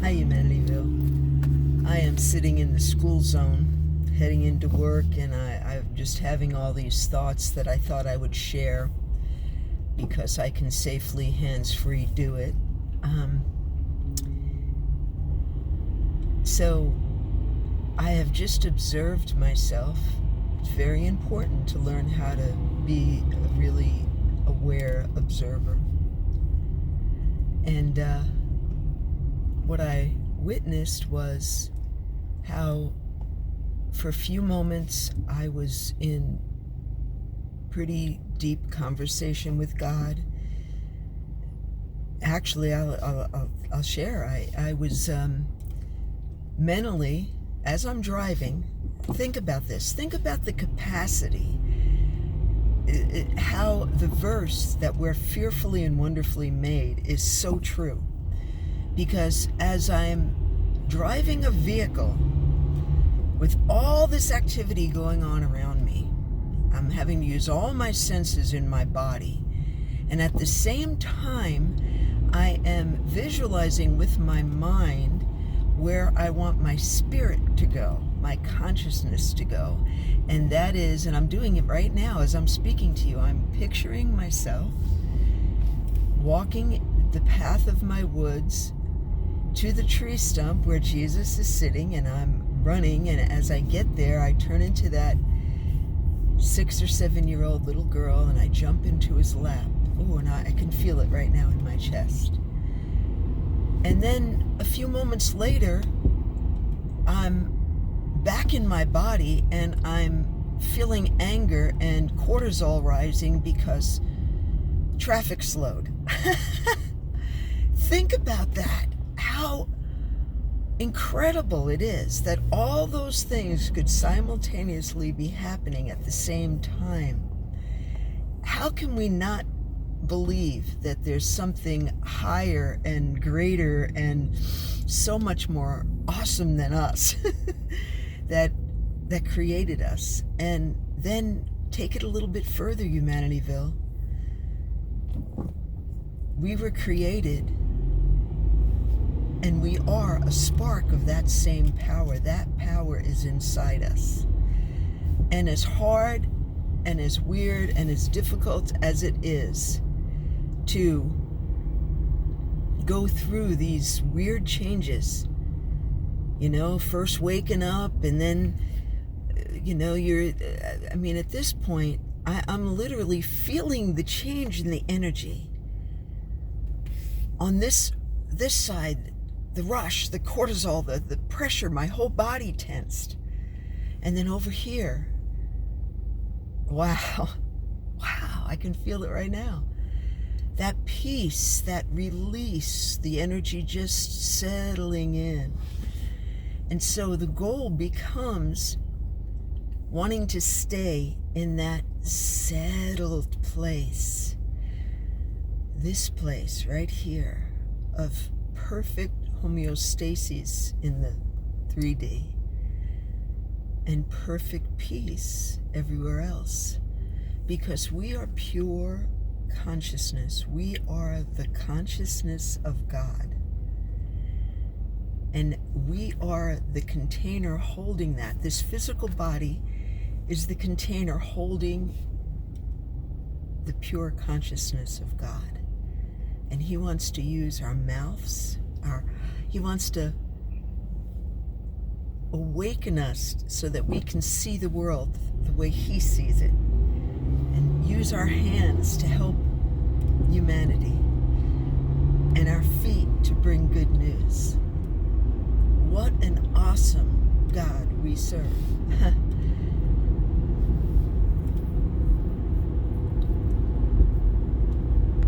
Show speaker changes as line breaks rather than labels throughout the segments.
Hi, Humanityville. I am sitting in the school zone, heading into work, and I'm just having all these thoughts that I thought I would share because I can safely, hands-free do it. So I have just observed myself. It's very important to learn how to be a really aware observer. And what I witnessed was how for a few moments I was in pretty deep conversation with God. Actually, I'll share. I was mentally, as I'm driving, think about this. Think about the capacity, how the verse that we're fearfully and wonderfully made is so true. Because as I'm driving a vehicle with all this activity going on around me, I'm having to use all my senses in my body. And at the same time, I am visualizing with my mind where I want my spirit to go, my consciousness to go. And that is, and I'm doing it right now as I'm speaking to you, I'm picturing myself walking the path of my woods to the tree stump where Jesus is sitting, and I'm running, and as I get there, I turn into that 6 or 7-year-old little girl, and I jump into his lap. Oh, and I can feel it right now in my chest. And then a few moments later, I'm back in my body, and I'm feeling anger and cortisol rising because traffic slowed. Think about that. How incredible it is that all those things could simultaneously be happening at the same time. How can we not believe that there's something higher and greater and so much more awesome than us that created us? And then take it a little bit further, Humanityville. We were created, and we are a spark of that same power. That power is inside us. And as hard and as weird and as difficult as it is to go through these weird changes, first waking up, and then, at this point, I'm literally feeling the change in the energy. On this side, the rush, the cortisol, the pressure, my whole body tensed. And then over here, wow, I can feel it right now. That peace, that release, the energy just settling in. And so the goal becomes wanting to stay in that settled place. This place right here of perfect homeostasis in the 3D and perfect peace everywhere else, because we are pure consciousness. We are the consciousness of God, and we are the container holding that. This physical body is the container holding the pure consciousness of God, and He wants to use our mouths, He wants to awaken us so that we can see the world the way He sees it, and use our hands to help humanity, and our feet to bring good news. What an awesome God we serve.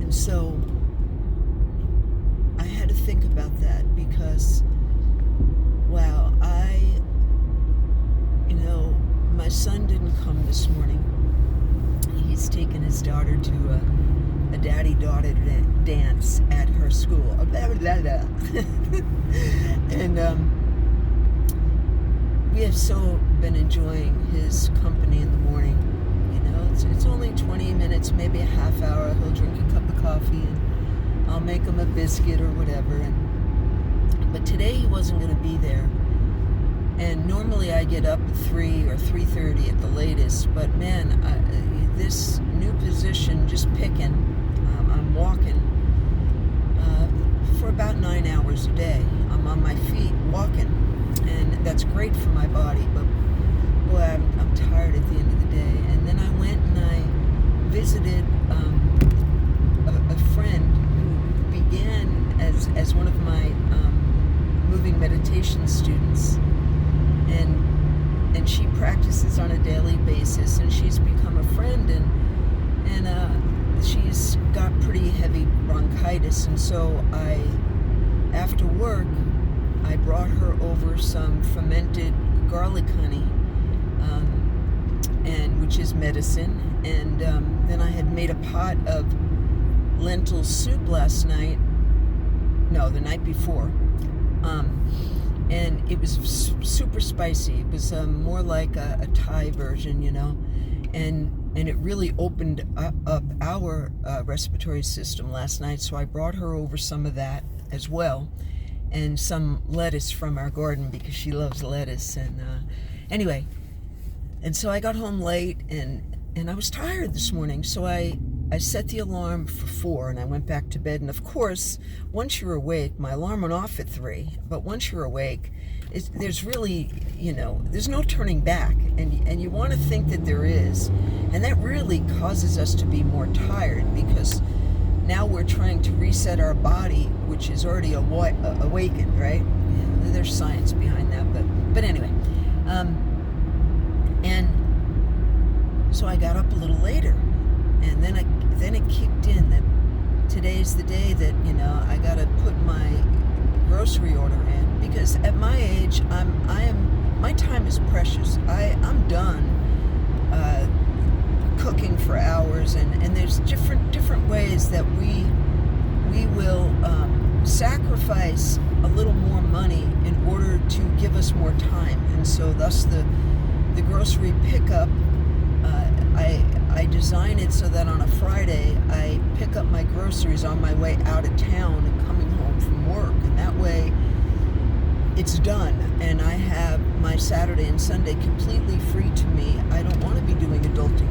And so I had to think about that because, wow, my son didn't come this morning. He's taken his daughter to a daddy-daughter dance at her school. And we have so been enjoying his company in the morning. It's only 20 minutes, maybe a half hour. He'll drink a cup of coffee, and I'll make him a biscuit or whatever. And But today he wasn't going to be there. And normally I get up at 3 or 3:30 at the latest. But man, this new position, just picking, I'm walking for about 9 hours a day. I'm on my feet walking, and that's great for my body. But boy, I'm tired at the end of the day. And then I went and I visited a friend who began as one of my moving meditation students, and she practices on a daily basis, and she's become a friend, and she's got pretty heavy bronchitis, and so after work I brought her over some fermented garlic honey, and which is medicine, and then I had made a pot of lentil soup last night, no, the night before, and it was super spicy. It was more like a Thai version, and it really opened up our respiratory system last night, so I brought her over some of that as well, and some lettuce from our garden because she loves lettuce, and anyway, and so I got home late, and I was tired this morning, so I set the alarm for 4, and I went back to bed. And of course, once you're awake, my alarm went off at 3, but once you're awake, there's really, there's no turning back, and you want to think that there is, and that really causes us to be more tired, because now we're trying to reset our body, which is already awakened, right? Yeah, there's science behind that, but anyway, and so I got up a little later, and then it kicked in that today's the day that I gotta put my grocery order in, because at my age my time is precious. I'm done cooking for hours, and there's different ways that we will sacrifice a little more money in order to give us more time, and so thus the grocery pickup. I design it so that on a Friday I pick up my groceries on my way out of town and coming home from work, and that way it's done, and I have my Saturday and Sunday completely free to me. I don't want to be doing adulting.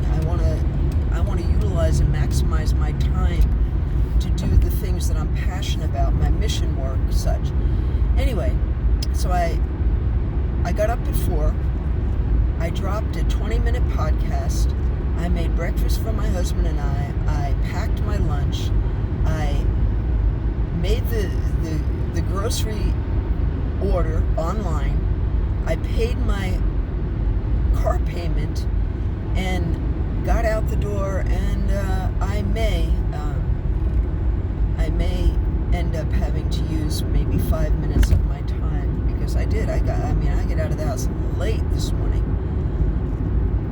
I want to utilize and maximize my time to do the things that I'm passionate about, my mission work, such. Anyway, so I got up at 4. I dropped a 20-minute podcast. I made breakfast for my husband and I packed my lunch. I made the grocery order online. I paid my car payment and got out the door, and I may end up having to use maybe 5 minutes of my time, because I get out of the house late this morning.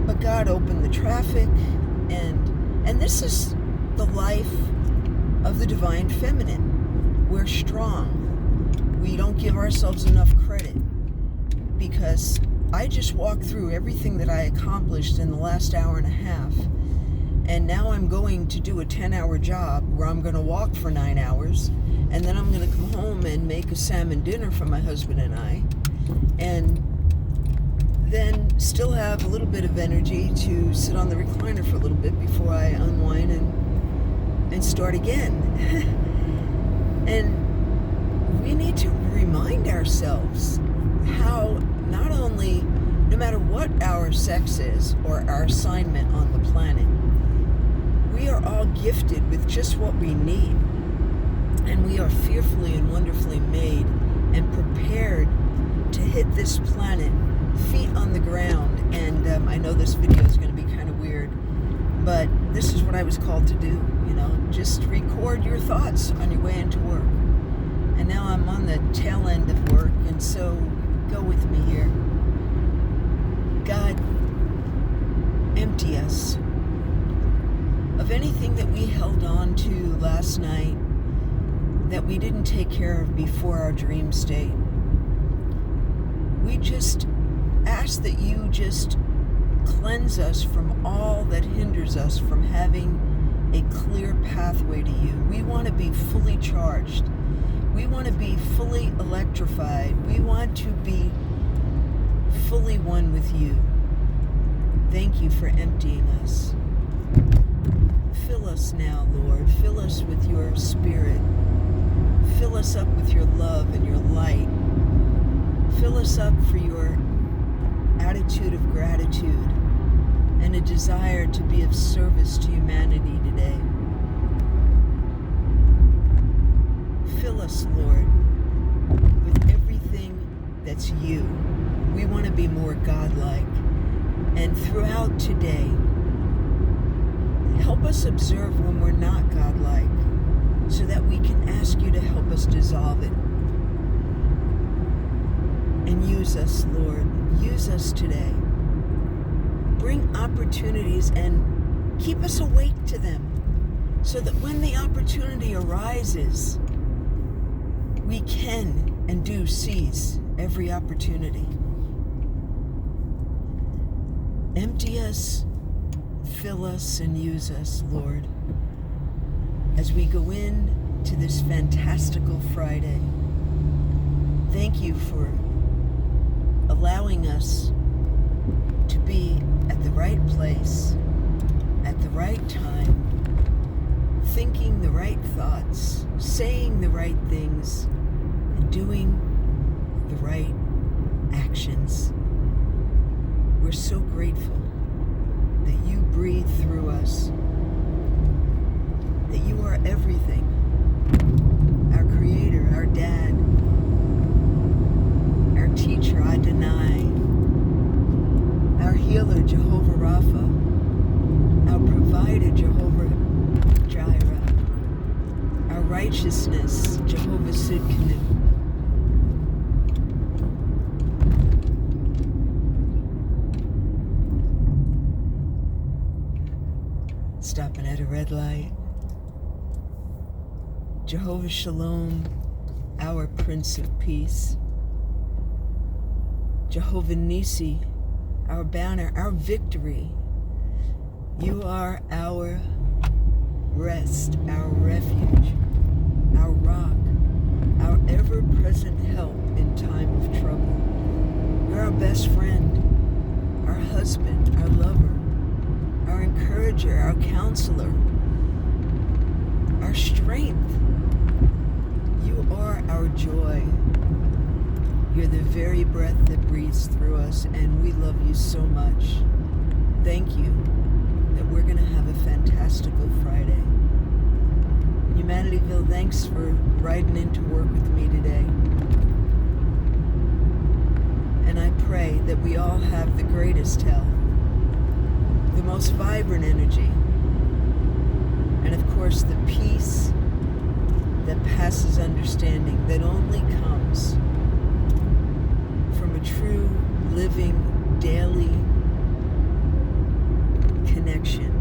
But God opened the traffic, and this is the life of the divine feminine. We're strong. We don't give ourselves enough credit, because I just walked through everything that I accomplished in the last hour and a half, and now I'm going to do a 10-hour job where I'm going to walk for 9 hours, and then I'm going to come home and make a salmon dinner for my husband and I, and then still have a little bit of energy to sit on the recliner for a little bit before I unwind and start again. And we need to remind ourselves how not only, no matter what our sex is or our assignment on the planet, we are all gifted with just what we need. And we are fearfully and wonderfully made and prepared to hit this planet feet on the ground. And I know this video is going to be kind of weird, but this is what I was called to do, just record your thoughts on your way into work. And now I'm on the tail end of work, and so go with me here. God, empty us of anything that we held on to last night that we didn't take care of before our dream state. We just ask that you just cleanse us from all that hinders us from having a clear pathway to you. We want to be fully charged. We want to be fully electrified. We want to be fully one with you. Thank you for emptying us. Fill us now, Lord. Fill us with your spirit. Fill us up with your love and your light. Fill us up for your attitude of gratitude and a desire to be of service to humanity today. Fill us, Lord, with everything that's you. We want to be more godlike. And throughout today, help us observe when we're not godlike so that we can ask you to help us dissolve it. And use us, Lord. Use us today. Bring opportunities and keep us awake to them so that when the opportunity arises, we can and do seize every opportunity. Empty us, fill us, and use us, Lord, as we go in to this fantastical Friday. Thank you for allowing us to be at the right place, at the right time, thinking the right thoughts, saying the right things, and doing the right actions. We're so grateful that you breathe through us, that you are everything, our creator, our dad, our teacher, Adonai, our healer, Jehovah Rapha, our provider, Jehovah Jireh, our righteousness, Jehovah Sidkenu. Stopping at a red light. Jehovah Shalom, our Prince of Peace. Jehovah Nissi, our banner, our victory. You are our rest, our refuge, our rock, our ever-present help in time of trouble. You're our best friend, our husband, our lover, our encourager, our counselor, our strength. You are our joy. You're the very breath that breathes through us, and we love you so much. Thank you that we're going to have a fantastical Friday. Humanityville, thanks for riding in to work with me today. And I pray that we all have the greatest health, the most vibrant energy, and of course the peace that passes understanding that only comes from a true, living, daily connection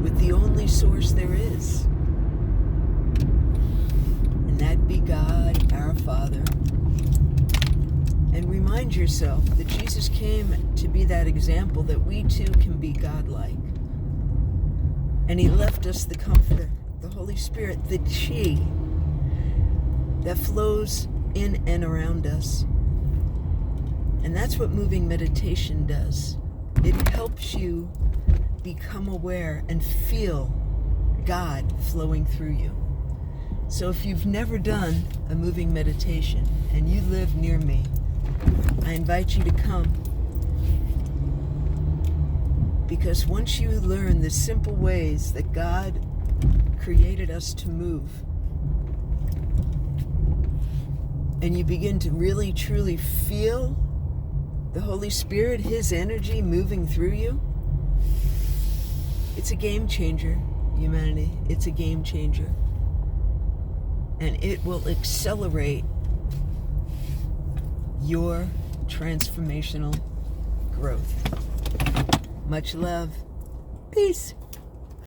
with the only source there is, and that be God, our Father. And remind yourself that Jesus came to be that example that we too can be godlike. And he left us the Comforter, the Holy Spirit, the Chi that flows in and around us. And that's what moving meditation does. It helps you become aware and feel God flowing through you. So if you've never done a moving meditation and you live near me, I invite you to come, because once you learn the simple ways that God created us to move, and you begin to really truly feel the Holy Spirit, his energy moving through you, it's a game changer, humanity. It's a game changer. And it will accelerate your transformational growth. Much love. Peace.